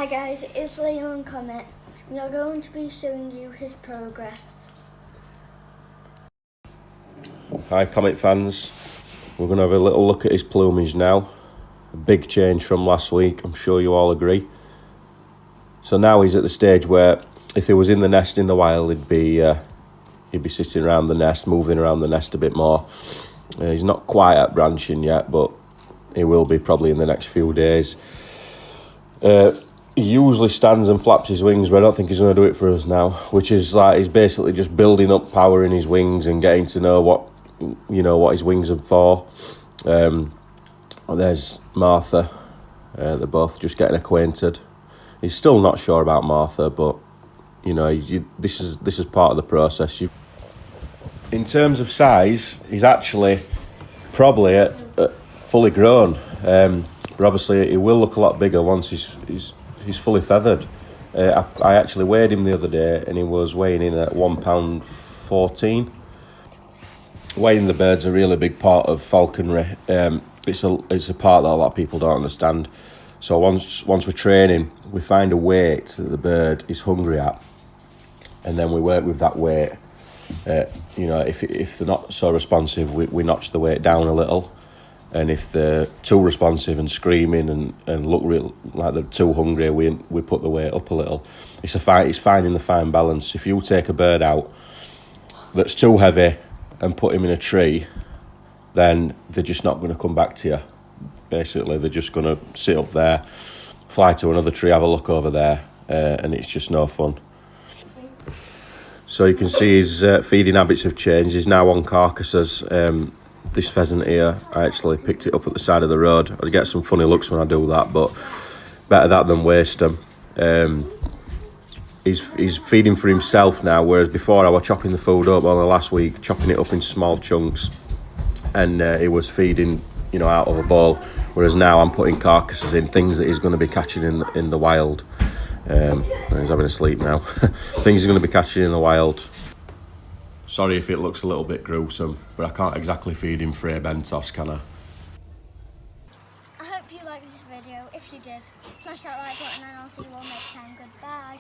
Hi guys, it's Liam on Comet. We are going to be showing you his progress. Hi Comet fans, we're going to have a little look at his plumage now. A big change from last week, I'm sure you all agree. So now he's at the stage where if he was in the nest in the wild, he'd be sitting around the nest, moving around the nest a bit more. He's not quite at branching yet, but he will be probably in the next few days. He usually stands and flaps his wings, but I don't think he's going to do it for us now, which is like he's basically just building up power in his wings and getting to know what his wings are for. There's Martha. They're both just getting acquainted. He's still not sure about Martha, but this is part of the process. In terms of size, he's actually probably at fully grown, but obviously he will look a lot bigger once he's fully feathered. I actually weighed him the other day and he was weighing in at £1.14. Weighing the bird's a really big part of falconry. It's a part that a lot of people don't understand. So once we're training, we find a weight that the bird is hungry at, and then we work with that weight. If they're not so responsive, we notch the weight down a little. And if they're too responsive and screaming and look real like they're too hungry, we put the weight up a little. It's finding the fine balance. If you take a bird out that's too heavy and put him in a tree, then they're just not going to come back to you. Basically, they're just going to sit up there, fly to another tree, have a look over there, and it's just no fun. So you can see his feeding habits have changed. He's now on carcasses. This pheasant here, I actually picked it up at the side of the road. I get some funny looks when I do that, but better that than waste them. He's feeding for himself now, whereas before I was chopping the food up, only last week, chopping it up in small chunks, and he was feeding, out of a bowl, whereas now I'm putting carcasses in, things that he's going to be catching in the wild. He's having a sleep now. Things he's going to be catching in the wild. Sorry if it looks a little bit gruesome, but I can't exactly feed him Frey Bentos, can I? I hope you liked this video. If you did, smash that like button and I'll see you all next time. Goodbye.